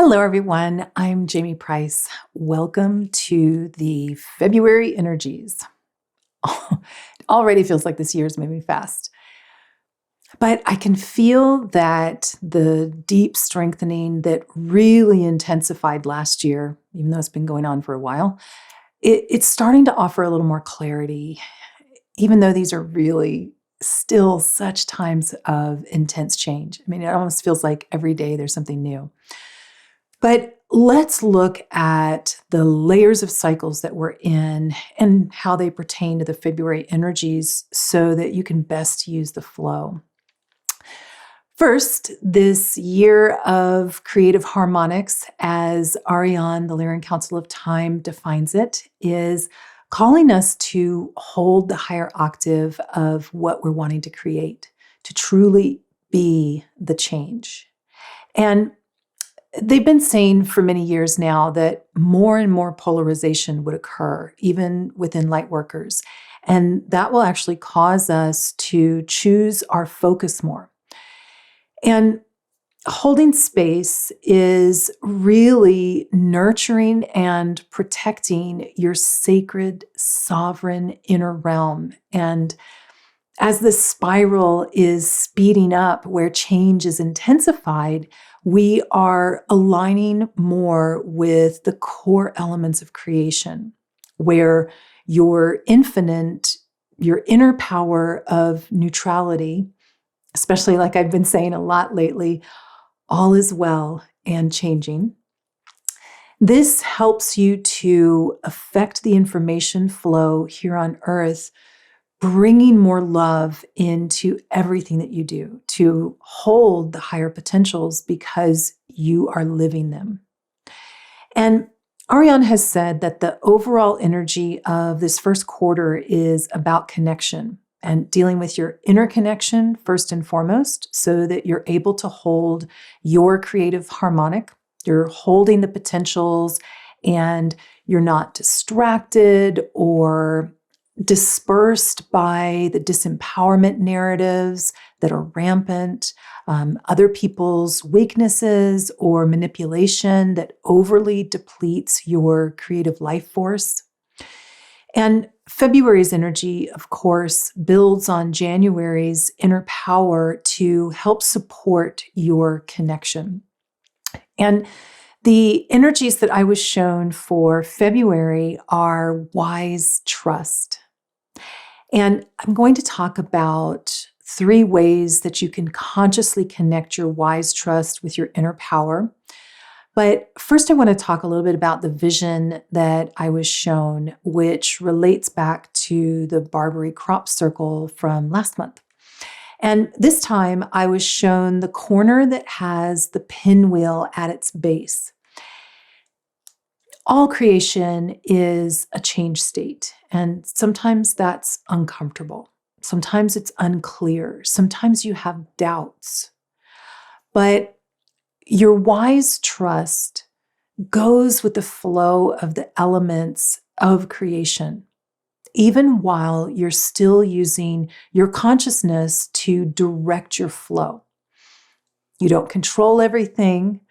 Hello, everyone. I'm Jamie Price. Welcome to the February Energies. It already feels like this year is moving fast, but I can feel that the deep strengthening that really intensified last year, even though it's been going on for a while, it's starting to offer a little more clarity, even though these are really still such times of intense change. I mean, it almost feels like every day there's something new. But let's look at the layers of cycles that we're in and how they pertain to the February energies so that you can best use the flow. First, this year of creative harmonics, as Ariane, the Lyran Council of Time, defines it, is calling us to hold the higher octave of what we're wanting to create, to truly be the change. And they've been saying for many years now that more and more polarization would occur, even within light workers. And that will actually cause us to choose our focus more. And holding space is really nurturing and protecting your sacred, sovereign inner realm. And as the spiral is speeding up, where change is intensified, we are aligning more with the core elements of creation, where your infinite, your inner power of neutrality, especially like I've been saying a lot lately, all is well and changing. This helps you to affect the information flow here on Earth, bringing more love into everything that you do, to hold the higher potentials because you are living them. And Ariane has said that the overall energy of this first quarter is about connection and dealing with your inner connection first and foremost, so that you're able to hold your creative harmonic. You're holding the potentials and you're not distracted or dispersed by the disempowerment narratives that are rampant, other people's weaknesses or manipulation that overly depletes your creative life force. And February's energy, of course, builds on January's inner power to help support your connection. And the energies that I was shown for February are wise trust. And I'm going to talk about 3 ways that you can consciously connect your wise trust with your inner power. But first, I want to talk a little bit about the vision that I was shown, which relates back to the Barbary crop circle from last month. And this time, I was shown the corner that has the pinwheel at its base. All creation is a change state, and sometimes that's uncomfortable. Sometimes it's unclear. Sometimes you have doubts. But your wise trust goes with the flow of the elements of creation, even while you're still using your consciousness to direct your flow. You don't control everything,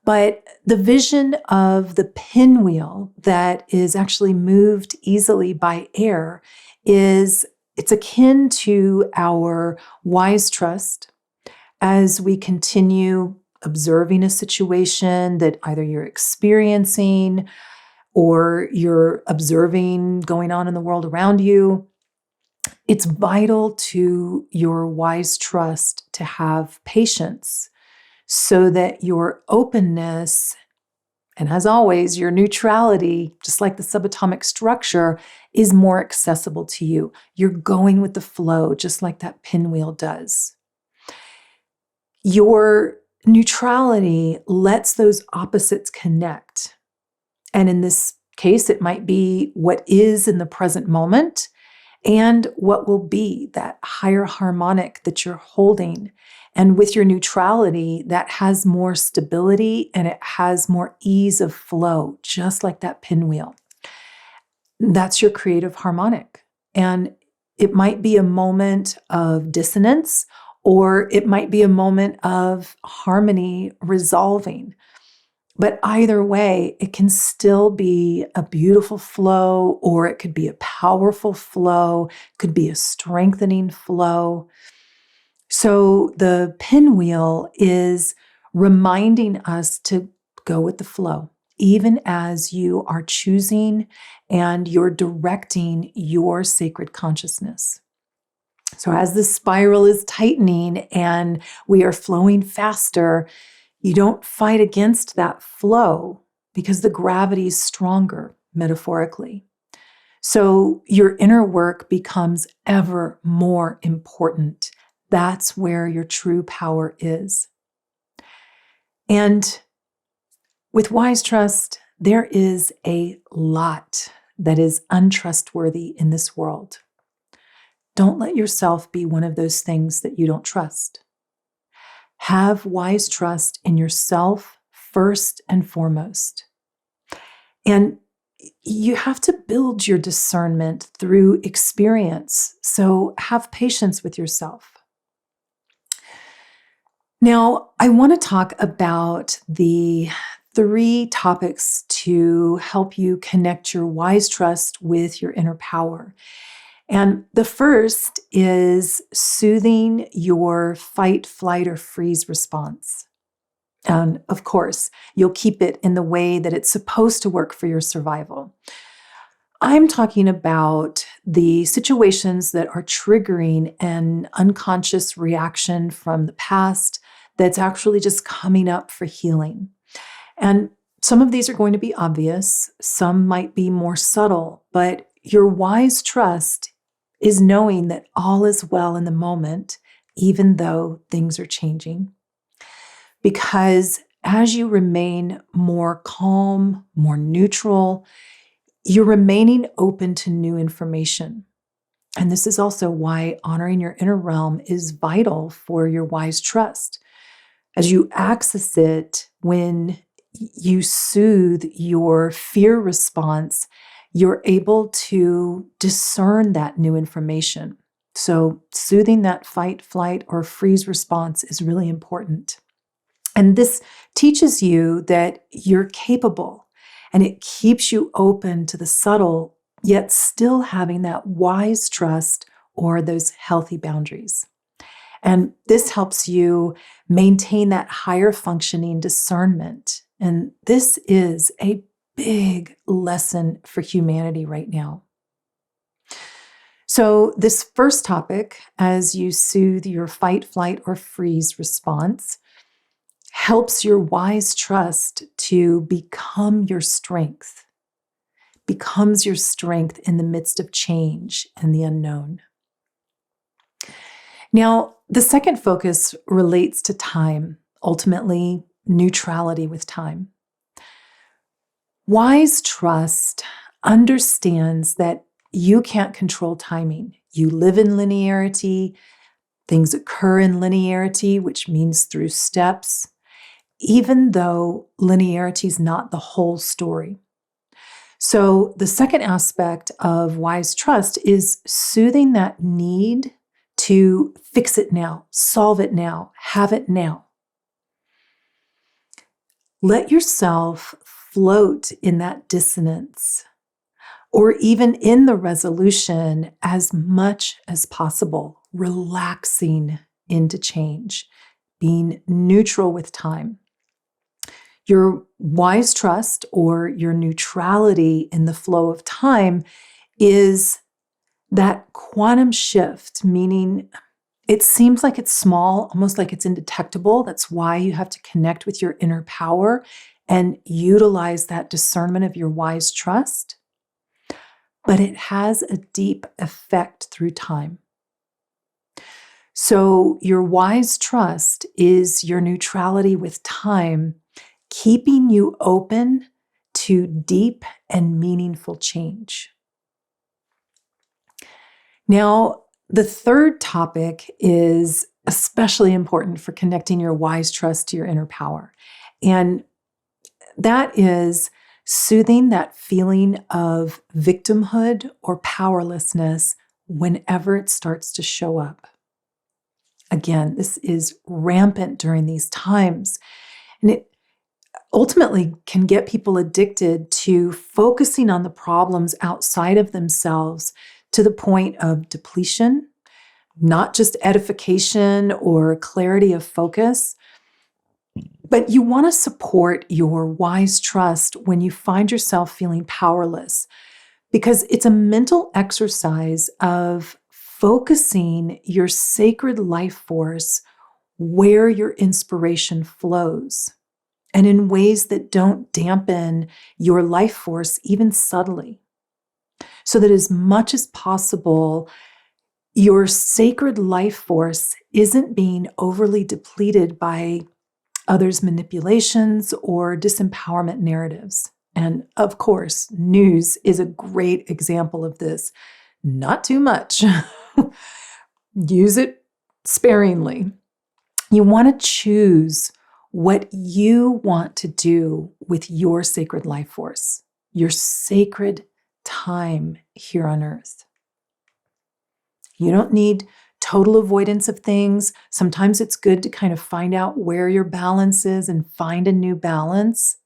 but the vision of the pinwheel that is actually moved easily by air it's akin to our wise trust as we continue observing a situation that either you're experiencing or you're observing going on in the world around you. It's vital to your wise trust to have patience so that your openness, and as always, your neutrality, just like the subatomic structure, is more accessible to you. You're going with the flow, just like that pinwheel does. Your neutrality lets those opposites connect. And in this case, it might be what is in the present moment and what will be, that higher harmonic that you're holding. And with your neutrality, that has more stability and it has more ease of flow, just like that pinwheel. That's your creative harmonic. And it might be a moment of dissonance, or it might be a moment of harmony resolving. But either way, it can still be a beautiful flow, or it could be a powerful flow, could be a strengthening flow. So the pinwheel is reminding us to go with the flow, even as you are choosing and you're directing your sacred consciousness. So as the spiral is tightening and we are flowing faster, you don't fight against that flow because the gravity is stronger, metaphorically. So your inner work becomes ever more important. That's where your true power is. And with wise trust, there is a lot that is untrustworthy in this world. Don't let yourself be one of those things that you don't trust. Have wise trust in yourself first and foremost. And you have to build your discernment through experience. So have patience with yourself. Now, I want to talk about the 3 topics to help you connect your wise trust with your inner power. And the first is soothing your fight, flight, or freeze response. And of course, you'll keep it in the way that it's supposed to work for your survival. I'm talking about the situations that are triggering an unconscious reaction from the past that's actually just coming up for healing. And some of these are going to be obvious, some might be more subtle, but your wise trust is knowing that all is well in the moment, even though things are changing. Because as you remain more calm, more neutral, you're remaining open to new information. And this is also why honoring your inner realm is vital for your wise trust. As you access it, when you soothe your fear response, you're able to discern that new information. So soothing that fight, flight, or freeze response is really important. And this teaches you that you're capable, and it keeps you open to the subtle, yet still having that wise trust or those healthy boundaries. And this helps you maintain that higher functioning discernment. And this is a big lesson for humanity right now. So this first topic, as you soothe your fight, flight, or freeze response, helps your wise trust to become your strength, becomes your strength in the midst of change and the unknown. Now, the second focus relates to time, ultimately neutrality with time. Wise trust understands that you can't control timing. You live in linearity. Things occur in linearity, which means through steps, even though linearity is not the whole story. So the second aspect of wise trust is soothing that need to fix it now, solve it now, have it now. Let yourself float in that dissonance, or even in the resolution as much as possible, relaxing into change, being neutral with time. Your wise trust or your neutrality in the flow of time is that quantum shift, meaning it seems like it's small, almost like it's indetectable. That's why you have to connect with your inner power and utilize that discernment of your wise trust. But it has a deep effect through time. So your wise trust is your neutrality with time, keeping you open to deep and meaningful change. Now, the third topic is especially important for connecting your wise trust to your inner power. And that is soothing that feeling of victimhood or powerlessness whenever it starts to show up. Again, this is rampant during these times. And ultimately can get people addicted to focusing on the problems outside of themselves to the point of depletion, not just edification or clarity of focus. But you want to support your wise trust when you find yourself feeling powerless, because it's a mental exercise of focusing your sacred life force where your inspiration flows and in ways that don't dampen your life force, even subtly, so that as much as possible, your sacred life force isn't being overly depleted by others' manipulations or disempowerment narratives. And of course, news is a great example of this. Not too much. Use it sparingly. You want to choose what you want to do with your sacred life force, your sacred time here on earth. You don't need total avoidance of things. Sometimes it's good to kind of find out where your balance is and find a new balance.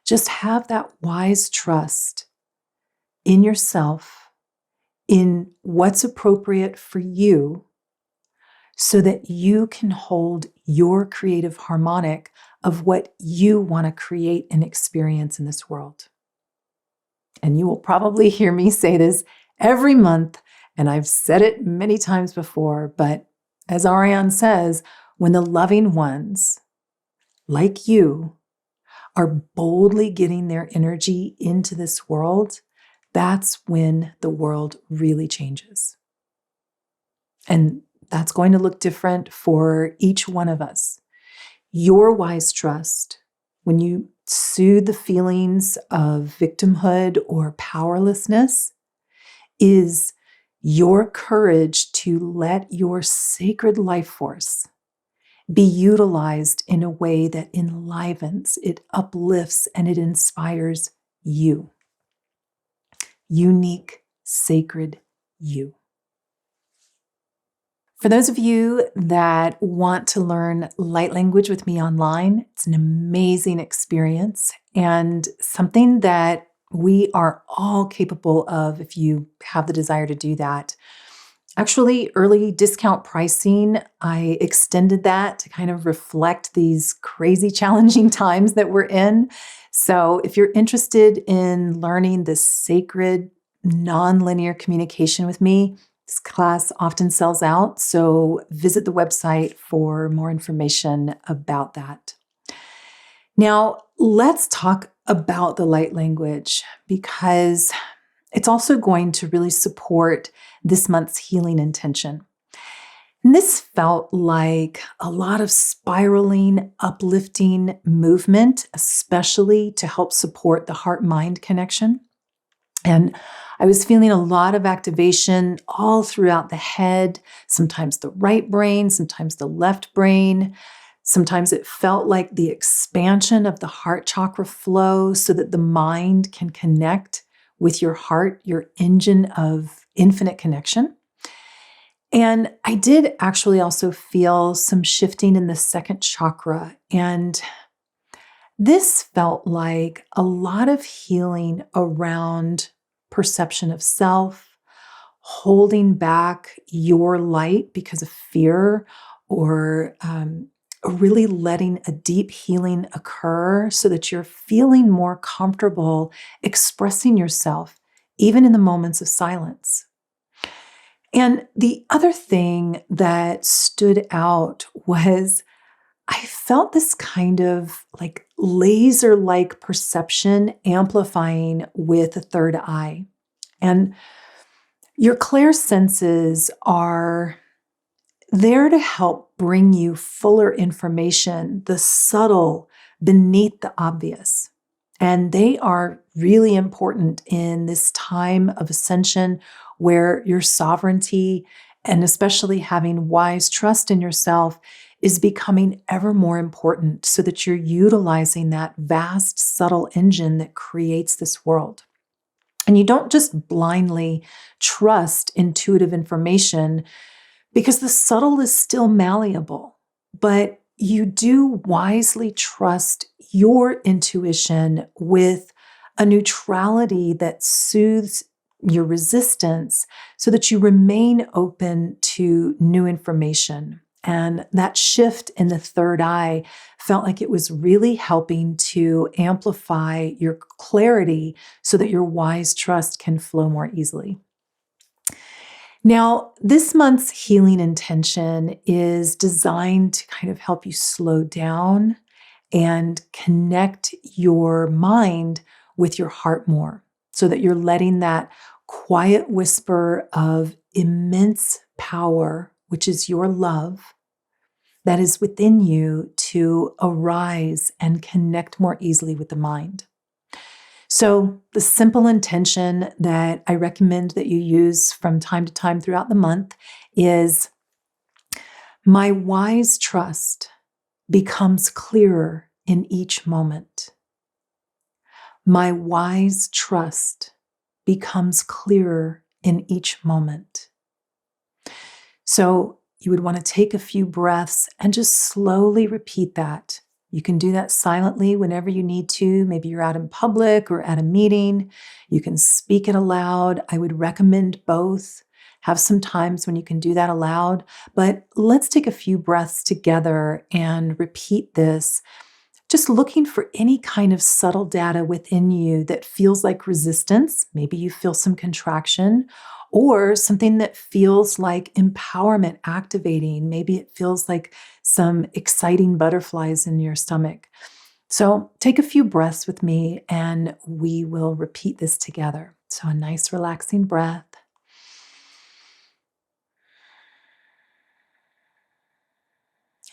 Just have that wise trust in yourself, in what's appropriate for you, so that you can hold your creative harmonic of what you want to create and experience in this world. And you will probably hear me say this every month, and I've said it many times before, but as Ariane says, when the loving ones, like you, are boldly getting their energy into this world, that's when the world really changes. And that's going to look different for each one of us. Your wise trust, when you soothe the feelings of victimhood or powerlessness, is your courage to let your sacred life force be utilized in a way that enlivens, it uplifts, and it inspires you. Unique, sacred you. For those of you that want to learn light language with me online, it's an amazing experience and something that we are all capable of if you have the desire to do that. Actually, early discount pricing, I extended that to kind of reflect these crazy challenging times that we're in. So if you're interested in learning this sacred, nonlinear communication with me, this class often sells out, so visit the website for more information about that. Now, let's talk about the light language, because it's also going to really support this month's healing intention. And this felt like a lot of spiraling, uplifting movement, especially to help support the heart-mind connection. And I was feeling a lot of activation all throughout the head, sometimes the right brain, sometimes the left brain. Sometimes it felt like the expansion of the heart chakra flow so that the mind can connect with your heart, your engine of infinite connection. And I did actually also feel some shifting in the second chakra. And this felt like a lot of healing around perception of self, holding back your light because of fear, or really letting a deep healing occur so that you're feeling more comfortable expressing yourself, even in the moments of silence. And the other thing that stood out was I felt this kind of like laser-like perception amplifying with the third eye. And your clairsenses are there to help bring you fuller information, the subtle beneath the obvious. And they are really important in this time of ascension where your sovereignty, and especially having wise trust in yourself, is becoming ever more important, so that you're utilizing that vast, subtle engine that creates this world. And you don't just blindly trust intuitive information, because the subtle is still malleable, but you do wisely trust your intuition with a neutrality that soothes your resistance so that you remain open to new information. And that shift in the third eye felt like it was really helping to amplify your clarity so that your wise trust can flow more easily. Now, this month's healing intention is designed to kind of help you slow down and connect your mind with your heart more so that you're letting that quiet whisper of immense power, which is your love, that is within you to arise and connect more easily with the mind. So, the simple intention that I recommend that you use from time to time throughout the month is my wise trust becomes clearer in each moment. My wise trust becomes clearer in each moment. So, you would want to take a few breaths and just slowly repeat that. You can do that silently whenever you need to. Maybe you're out in public or at a meeting. You can speak it aloud. I would recommend both. Have some times when you can do that aloud. But let's take a few breaths together and repeat this, just looking for any kind of subtle data within you that feels like resistance. Maybe you feel some contraction, or something that feels like empowerment activating. Maybe it feels like some exciting butterflies in your stomach. So take a few breaths with me and we will repeat this together. So a nice relaxing breath.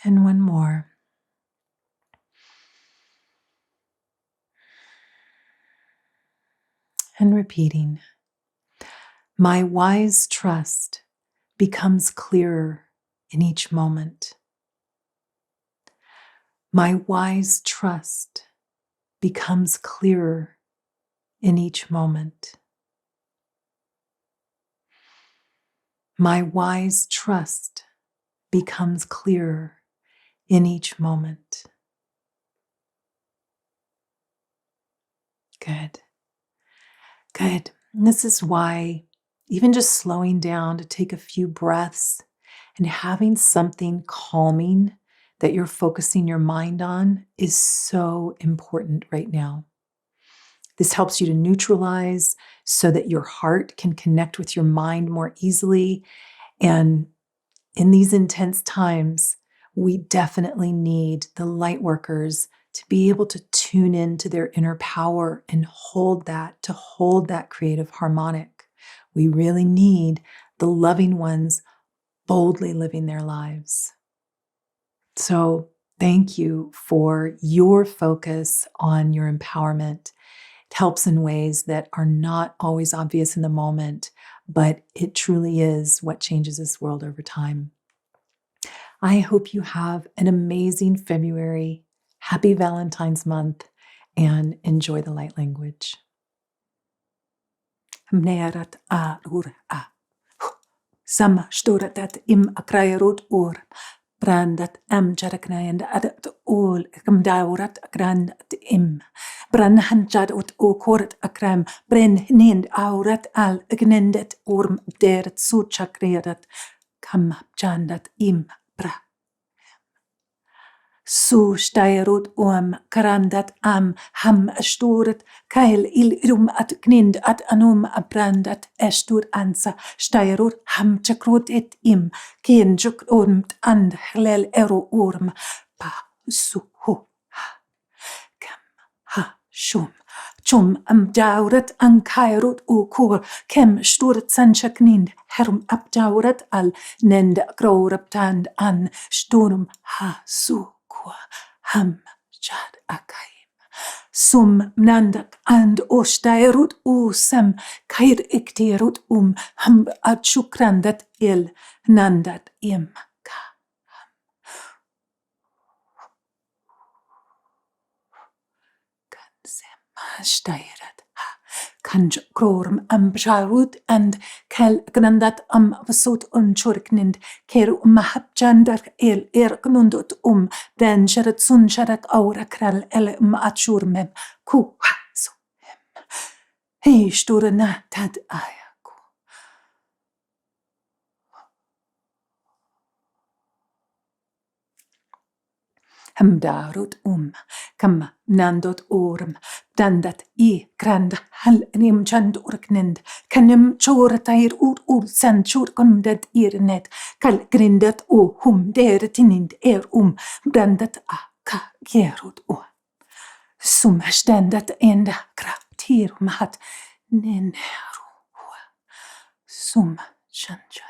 And one more. And repeating. My wise trust becomes clearer in each moment. My wise trust becomes clearer in each moment. My wise trust becomes clearer in each moment. Good. Good. And this is why even just slowing down to take a few breaths and having something calming that you're focusing your mind on is so important right now. This helps you to neutralize so that your heart can connect with your mind more easily. And in these intense times, we definitely need the light workers to be able to tune into their inner power and hold that, to hold that creative harmonic. We really need the loving ones boldly living their lives. So thank you for your focus on your empowerment. It helps in ways that are not always obvious in the moment, but it truly is what changes this world over time. I hope you have an amazing February. Happy Valentine's month and enjoy the light language. Mnerat a ur a. Sam storatat im akrayarut ur. Brandat am jaraknayand adat ul kamdaurat akrandat im. Bran hanjad ut o korat akram. Bren nind aurat al gnendet urm deret suchakrerat. Kam jandat im bra. Su steirut karandat am ham asturat kail rum at gnind at anum abrandat estur ansa steirut ham chakrut et im ken juk and hlel eru pa su hu kam ha shum chum am daurat an kairut kur kem sturat sanchaknind herum abdaurat al nend groraptand an sturm ha su ham jad akaim. Sum nandak and ostairut sem kair iktirut ham achukrandat il nandat im ka. Kansem steirat ha Kanj krorum bjarut and kel grandat vasut churknind ker mahapjandar gnundut den sharat sun sharak aura kral el achurmem ku so hey sturna tad ayaku Hamdarut kam nandot dandat grand hal nim chand urknind kanim choratair san chur kondat irnet kal grindat der tinind dandat ka gerut sum ständat enda kraftir mahat neneru sum chanja